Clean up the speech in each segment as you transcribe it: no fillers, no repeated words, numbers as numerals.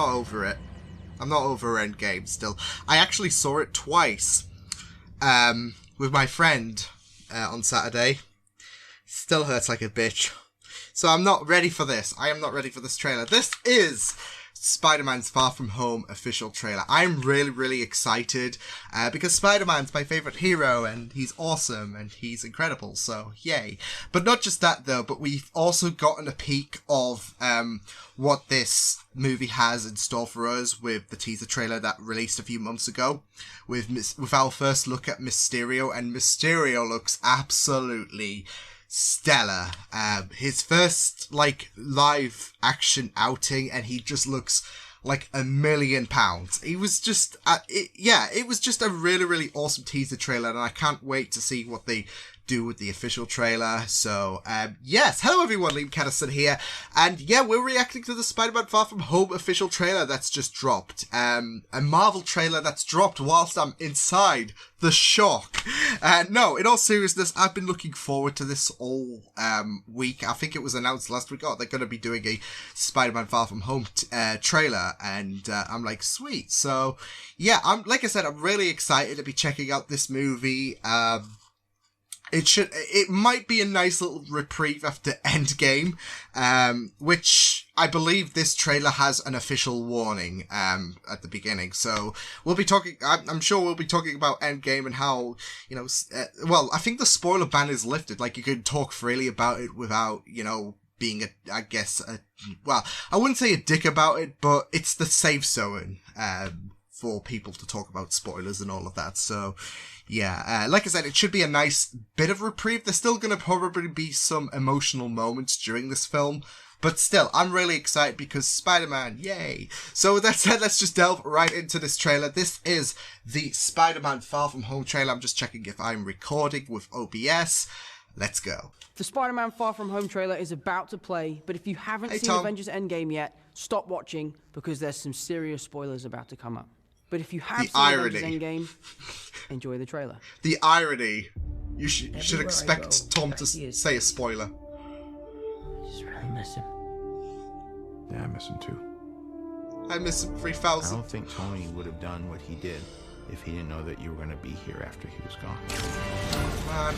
not over it. I'm not over Endgame still. I actually saw it twice with my friend on Saturday. Still hurts like a bitch. So I'm not ready for this. I am not ready for this trailer. This is Spider-Man's Far From Home official trailer. I'm really, really excited because Spider-Man's my favorite hero and he's awesome and he's incredible, so yay. But not just that though, but we've also gotten a peek of what this movie has in store for us with the teaser trailer that released a few months ago with our first look at Mysterio, and Mysterio looks absolutely stellar. His first live action outing, and he just looks like £1,000,000. He was just it was just a really, really awesome teaser trailer, and I can't wait to see what they do with the official trailer. So yes, hello everyone, Liam Catterson here, and yeah, we're reacting to the Spider-Man Far From Home official trailer that's just dropped. A Marvel trailer that's dropped whilst I'm inside the shock. No, in all seriousness, I've been looking forward to this all week. I think it was announced last week, they're going to be doing a Spider-Man Far From Home trailer, and I'm like, sweet. So yeah, like I said, I'm really excited to be checking out this movie. It might be a nice little reprieve after Endgame, which I believe this trailer has an official warning, at the beginning. So we'll be talking, I'm sure we'll be talking about Endgame and how, you know, well, I think the spoiler ban is lifted. Like, you can talk freely about it without, you know, being well, I wouldn't say a dick about it, but it's the safe zone, for people to talk about spoilers and all of that. So yeah, like I said, it should be a nice bit of reprieve. There's still going to probably be some emotional moments during this film, but still, I'm really excited because Spider-Man, yay! So with that said, let's just delve right into this trailer. This is the Spider-Man Far From Home trailer. I'm just checking if I'm recording with OBS. Let's go. The Spider-Man Far From Home trailer is about to play, but if you haven't seen Tom. Avengers Endgame yet, stop watching because there's some serious spoilers about to come up. But if you have seen Avengers Endgame, enjoy the trailer. The irony. You should expect Tom to say a spoiler. I just really miss him. Yeah, I miss him too. I miss him I 3000. don't think Tony would have done what he did if he didn't know that you were going to be here after he was gone. Man.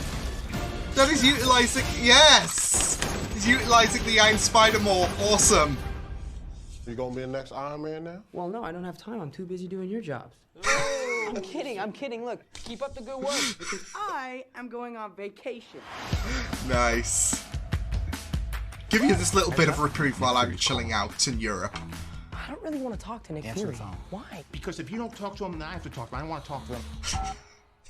That is utilizing, yes! He's utilizing the I'm Spider more. Awesome. You gonna be the next Iron Man now? Well, no, I don't have time. I'm too busy doing your jobs. I'm kidding. Look, keep up the good work because I am going on vacation. Nice. Give you this little bit of reprieve while I'm chilling out in Europe. I don't really want to talk to Nick Fury. Why? Because if you don't talk to him, then I have to talk to him. I don't want to talk to him.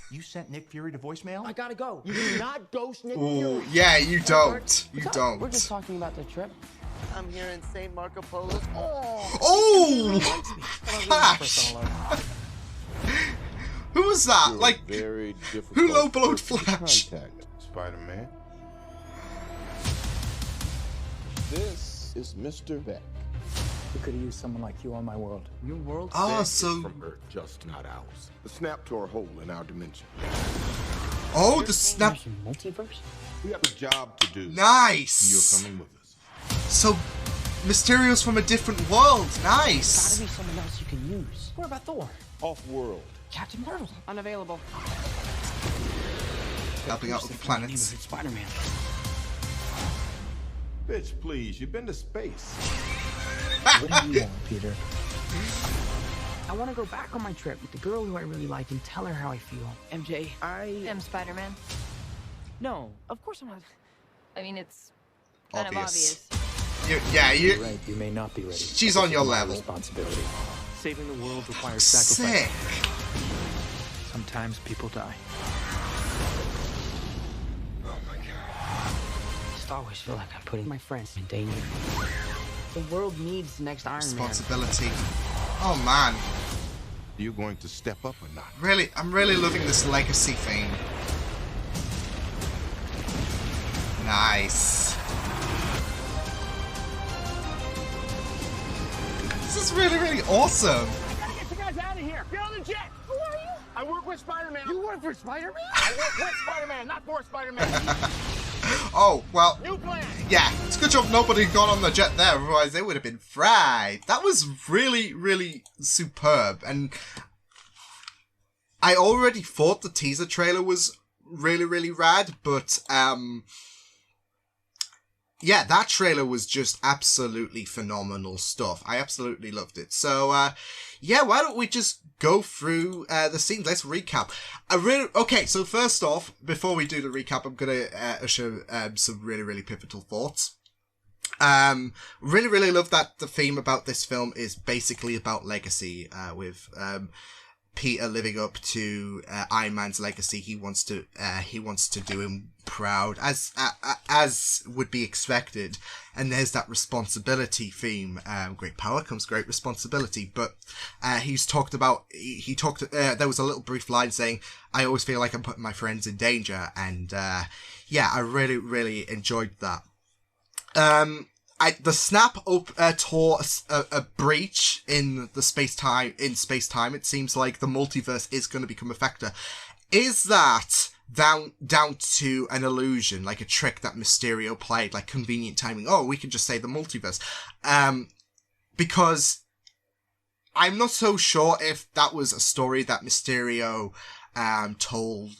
You sent Nick Fury to voicemail? I gotta go. You do not ghost Nick Ooh, Fury. yeah, you don't. You don't. We're just talking about the trip. I'm here in St. Marco Polo's. Oh! Flash! Who was that? You're Like, very difficult who low-blowed person to Flash? contact, Spider-Man. This is Mr. Beck. We could have used someone like you on my world. Your world? Oh, Beck so... is from Earth, just not ours. The snap tore a hole in our dimension. Oh, the snap... Multiverse? We have a job to do. Nice! You're coming with us. So, Mysterio's from a different world. Nice! Gotta be someone else you can use. What about Thor? Off-world. Captain Marvel? Unavailable. Helping out with the planets. Spider-Man. Bitch, please, you've been to space. What do you want, Peter? I want to go back on my trip with the girl who I really like and tell her how I feel. MJ, I am Spider-Man. No, of course I'm not. I mean, it's kind of obvious. You're You're right, you may not be ready. She's on your level. Responsibility. Saving the world requires Sick. Sometimes people die. Oh my God. I just always feel like I'm putting my friends in danger. The world needs the next Iron Man. Responsibility. Oh man. Are you going to step up or not? Really, I'm really loving this legacy thing. Nice. This is really, really awesome. I gotta get you guys out of here. Get on the jet. Who are you? I work with Spider-Man. You work for Spider-Man? I work with Spider-Man, not for Spider-Man. Oh, well, New plan. yeah, it's a good job nobody got on the jet there, otherwise they would have been fried. That was really, really superb, and I already thought the teaser trailer was really, really rad, but, yeah, that trailer was just absolutely phenomenal stuff. I absolutely loved it. So, yeah, why don't we just go through the scenes? Let's recap. Okay, so first off, before we do the recap, I'm going to usher some really, really pivotal thoughts. Really, really love that the theme about this film is basically about legacy, with Peter living up to Iron Man's legacy. He wants to do him proud, as would be expected. And there's that responsibility theme. Great power comes great responsibility. But there was a little brief line saying, "I always feel like I'm putting my friends in danger," and yeah, I really, really enjoyed that. The snap tore a breach in the space-time. It seems like the multiverse is going to become a factor. Is that down to an illusion, like a trick that Mysterio played, like convenient timing? Oh, we can just say the multiverse. Because I'm not so sure if that was a story that Mysterio told.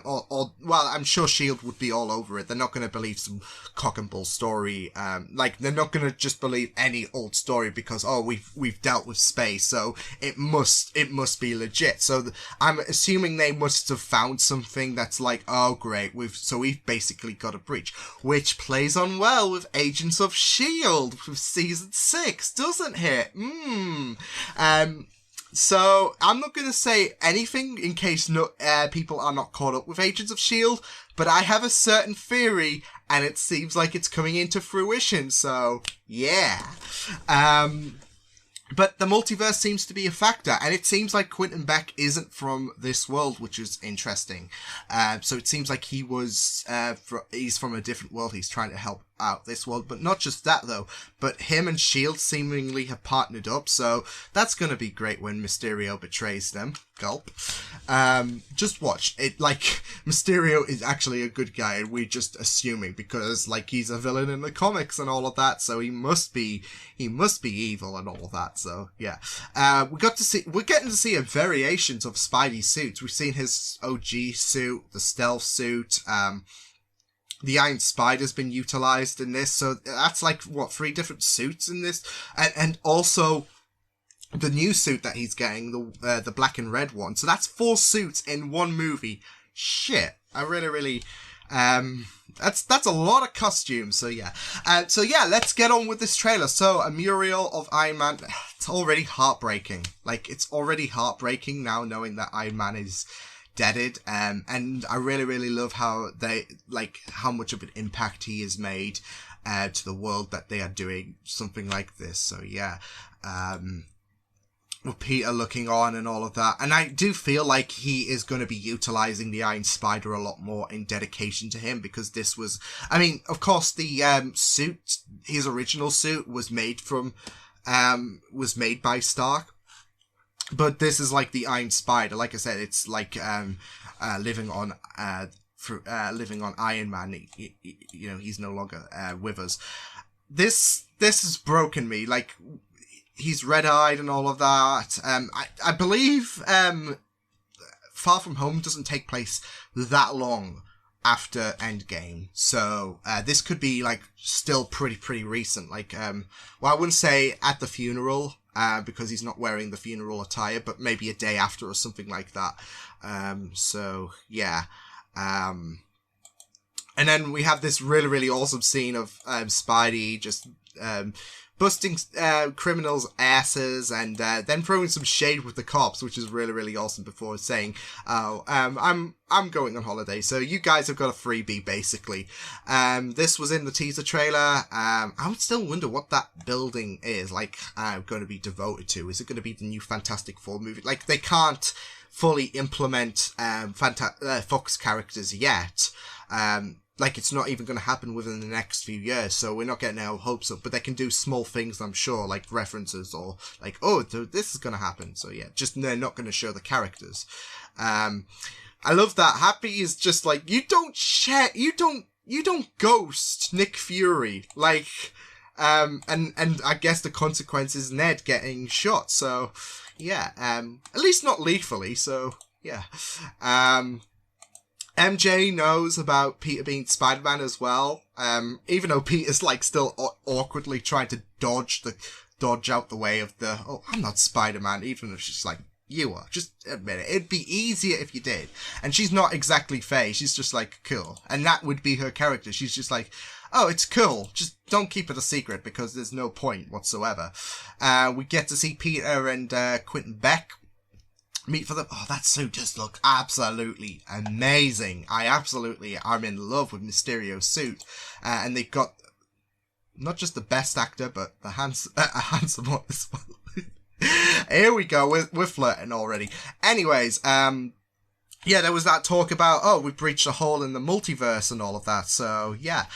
Well, I'm sure S.H.I.E.L.D. would be all over it. They're not going to believe some cock and bull story. They're not going to just believe any old story because, oh, we've dealt with space, so it must be legit. So I'm assuming they must have found something that's like, oh, great, we've basically got a breach, which plays on well with Agents of S.H.I.E.L.D. with season 6, doesn't it? So, I'm not going to say anything in case people are not caught up with Agents of S.H.I.E.L.D., but I have a certain theory, and it seems like it's coming into fruition, so, yeah. But the multiverse seems to be a factor, and it seems like Quentin Beck isn't from this world, which is interesting. So it seems like he's from a different world. He's trying to help out this world, but not just that though, but him and S.H.I.E.L.D. seemingly have partnered up, so that's gonna be great when Mysterio betrays them. Gulp. Just watch it. Like, Mysterio is actually a good guy, and we're just assuming because, like, he's a villain in the comics and all of that, so he must be evil and all of that. So yeah, we're getting to see variations of Spidey's suits. We've seen his OG suit, the stealth suit. The Iron Spider's been utilized in this, so that's like, 3 different suits in this? And also, the new suit that he's getting, the black and red one. So that's 4 suits in one movie. Shit. I really, really... that's a lot of costumes, so yeah. So yeah, let's get on with this trailer. So, a mural of Iron Man, it's already heartbreaking. Like, it's already heartbreaking now knowing that Iron Man is deaded, and I really, really love how much of an impact he has made to the world that they are doing something like this. So yeah, with Peter looking on and all of that, and I do feel like he is going to be utilizing the Iron Spider a lot more in dedication to him, because this was, I mean, of course, the suit, his original suit was made by Stark. But this is like the Iron Spider. Like I said, it's like living on Iron Man. He's no longer with us. This has broken me. Like, he's red-eyed and all of that. I believe Far From Home doesn't take place that long after Endgame, so this could be like still pretty recent. Like, well, I wouldn't say at the funeral. Because he's not wearing the funeral attire, but maybe a day after or something like that. So, yeah. And then we have this really, really awesome scene of Spidey just busting criminals' asses and then throwing some shade with the cops, which is really, really awesome, before saying, oh, I'm going on holiday, so you guys have got a freebie, basically. This was in the teaser trailer. I would still wonder what that building is, like, going to be devoted to. Is it going to be the new Fantastic Four movie? Like, they can't fully implement Fox characters yet. Like, it's not even going to happen within the next few years, so we're not getting our hopes up, but they can do small things, I'm sure, like references, or like, oh, this is going to happen. So yeah, just they're not going to show the characters. I love that. Happy is just like, you don't you don't ghost Nick Fury. Like, and I guess the consequence is Ned getting shot. So, yeah, at least not lethally. So, yeah. MJ knows about Peter being Spider-Man as well. Even though Peter's like still awkwardly trying to dodge out the way of the, oh, I'm not Spider-Man, even if she's like, you are. Just admit it. It'd be easier if you did. And she's not exactly Faye. She's just like, cool. And that would be her character. She's just like, oh, it's cool. Just don't keep it a secret because there's no point whatsoever. We get to see Peter and Quentin Beck meet for them. Oh, that suit does look absolutely amazing. I'm in love with Mysterio's suit. And they've got not just the best actor, but a handsome one as well. Here we go. We're flirting already. Anyways, yeah, there was that talk about, oh, we breached a hole in the multiverse and all of that. So, yeah.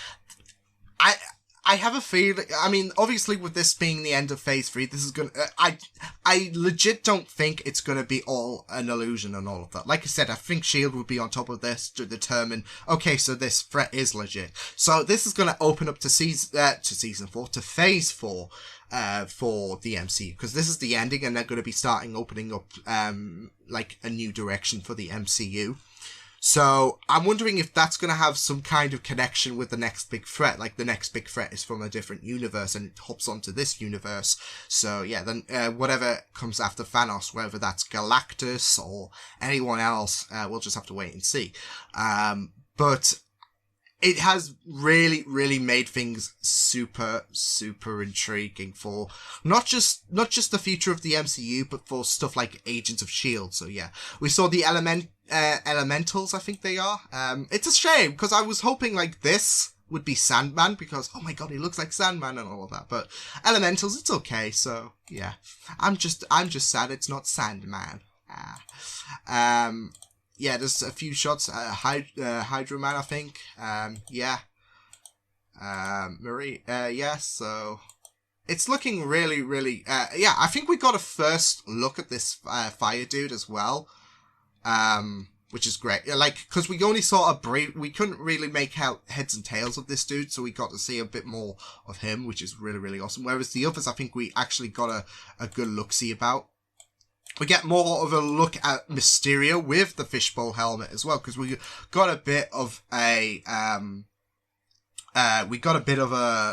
I have a feeling, I mean, obviously with this being the end of Phase 3, this is gonna, I legit don't think it's gonna be all an illusion and all of that. Like I said, I think S.H.I.E.L.D. would be on top of this to determine, okay, so this threat is legit. So this is gonna open up to Phase 4, for the MCU, because this is the ending and they're gonna be opening up, like a new direction for the MCU. So I'm wondering if that's going to have some kind of connection with the next big threat. Like the next big threat is from a different universe and it hops onto this universe. So yeah, then whatever comes after Thanos, whether that's Galactus or anyone else, we'll just have to wait and see. But it has really, really made things super, super intriguing for not just the future of the MCU, but for stuff like Agents of S.H.I.E.L.D. So yeah, we saw the Elementals, I think they are. It's a shame because I was hoping like this would be Sandman because, oh my god, he looks like Sandman and all of that. But Elementals, it's okay. So yeah, I'm just sad it's not Sandman. Yeah, there's a few shots. Hydra Man, I think. Yeah. Marie. Yeah, so it's looking really, really. Yeah, I think we got a first look at this fire dude as well. Which is great. Like, because we only saw a brief, we couldn't really make out heads and tails of this dude, so we got to see a bit more of him, which is really, really awesome. Whereas the others, I think we actually got a good look-see about. We get more of a look at Mysterio with the fishbowl helmet as well, because we got a bit of a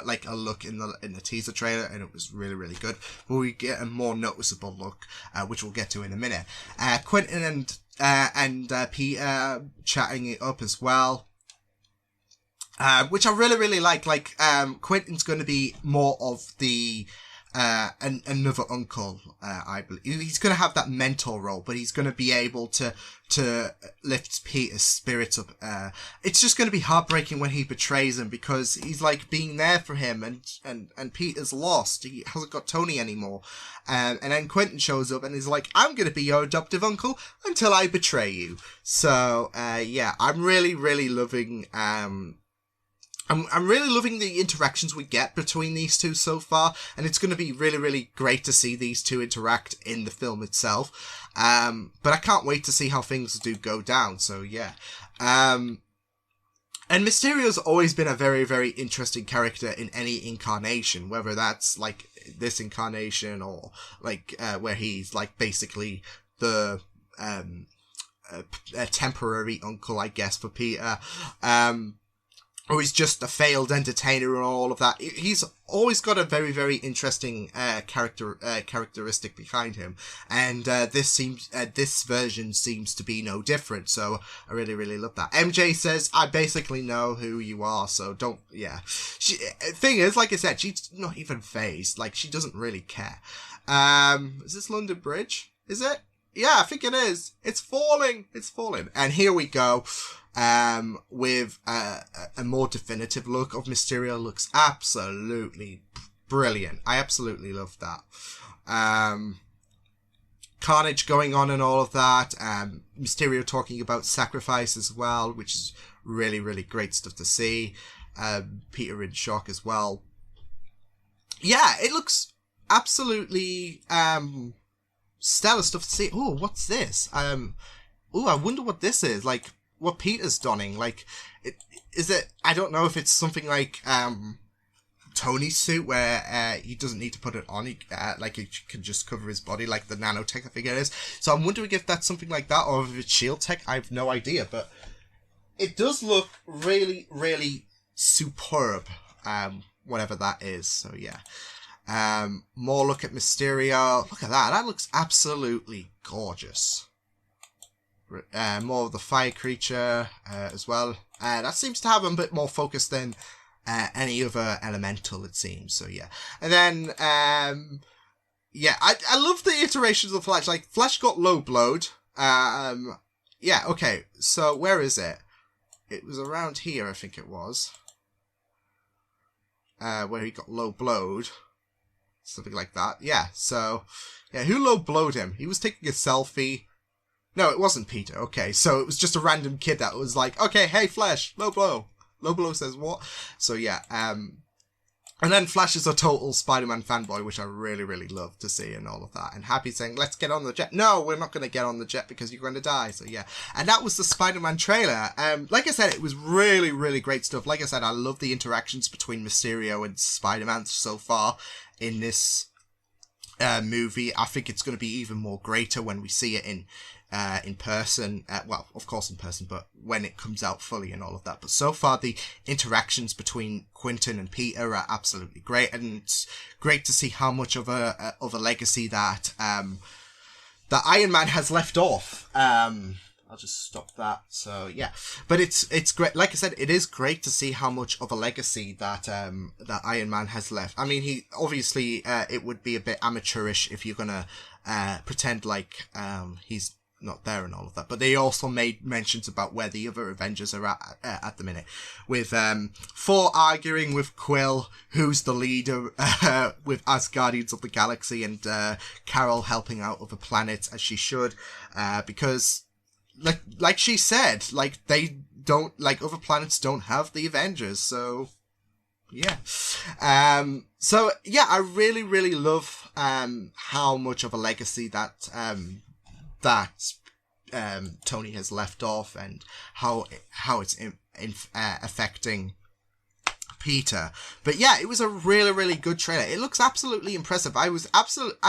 like a look in the teaser trailer, and it was really, really good. But we get a more noticeable look, which we'll get to in a minute. Quentin and Peter chatting it up as well. Which I really, really like. Like, Quentin's going to be more of the another uncle, I believe. He's going to have that mentor role, but he's going to be able to lift Peter's spirits up. It's just going to be heartbreaking when he betrays him, because he's like being there for him, and Peter's lost. He hasn't got Tony anymore. And then Quentin shows up and is like, I'm going to be your adoptive uncle until I betray you. So, yeah, I'm really, really loving, I'm really loving the interactions we get between these two so far, and it's going to be really, really great to see these two interact in the film itself. But I can't wait to see how things do go down, so yeah. And Mysterio's always been a very, very interesting character in any incarnation, whether that's like this incarnation or like where he's like basically the a temporary uncle, I guess, for Peter. Or he's just a failed entertainer and all of that. He's always got a very, very interesting characteristic behind him, and this version seems to be no different. So I really, really love that. MJ says, "I basically know who you are, so don't." Yeah, thing is, like I said, she's not even phased. Like, she doesn't really care. Is this London Bridge? Is it? Yeah, I think it is. It's falling. It's falling. And here we go. With a more definitive look of Mysterio. Looks absolutely brilliant. I absolutely love that. Carnage going on and all of that. Mysterio talking about sacrifice as well, which is really, really great stuff to see. Peter in shock as well. Yeah, it looks absolutely stellar stuff to see. Oh, what's this? Oh, I wonder what this is. Like, what Peter's donning. Like, is it? I don't know if it's something like Tony's suit where he doesn't need to put it on. He can just cover his body like the nanotech I think it is. So I'm wondering if that's something like that or if it's shield tech. I have no idea, but it does look really, really superb. Whatever that is. So yeah. More look at Mysterio. Look at that. That looks absolutely gorgeous. More of the fire creature as well. That seems to have a bit more focus than any other elemental, it seems. So yeah. And then, yeah, I love the iterations of Flash. Like, Flash got low blowed. Yeah, okay. So where is it? It was around here, I think it was. Where he got low blowed. Something like that. Yeah, so... Yeah, who low blowed him? He was taking a selfie. No, it wasn't Peter. Okay, so it was just a random kid that was like, okay, hey, Flash, low blow. Low blow says what? So yeah, and then Flash is a total Spider-Man fanboy, which I really, really love to see and all of that. And Happy saying, let's get on the jet. No, we're not going to get on the jet because you're going to die. So yeah. And that was the Spider-Man trailer. Like I said, it was really, really great stuff. Like I said, I love the interactions between Mysterio and Spider-Man so far in this movie. I think it's going to be even more greater when we see it in person. Well, of course in person, but when it comes out fully and all of that. But so far, the interactions between Quentin and Peter are absolutely great, and it's great to see how much of a legacy that that Iron Man has left off. I'll just stop that. So yeah, but it's great. Like I said, it is great to see how much of a legacy that that Iron Man has left. I mean, he obviously it would be a bit amateurish if you're gonna pretend like he's not there and all of that, but they also made mentions about where the other Avengers are at the minute, with Thor arguing with Quill, who's the leader, with as Guardians of the Galaxy, and Carol helping out other planets as she should, because like she said, like they don't, like other planets don't have the Avengers, so yeah. So yeah, I really, really love how much of a legacy that that Tony has left off, and how it's affecting Peter. But yeah, it was a really, really good trailer. It looks absolutely impressive. I was a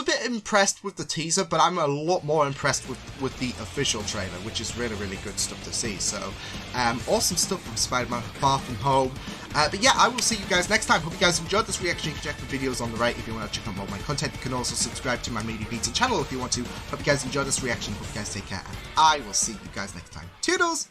bit impressed with the teaser, but I'm a lot more impressed with the official trailer, which is really, really good stuff to see. So awesome stuff from Spider-Man Far From Home. But yeah, I will see you guys next time. Hope you guys enjoyed this reaction. You can check the videos on the right if you want to check out more of my content. You can also subscribe to my Media Pizza channel if you want to. Hope you guys enjoyed this reaction. Hope you guys take care, and I will see you guys next time. Toodles!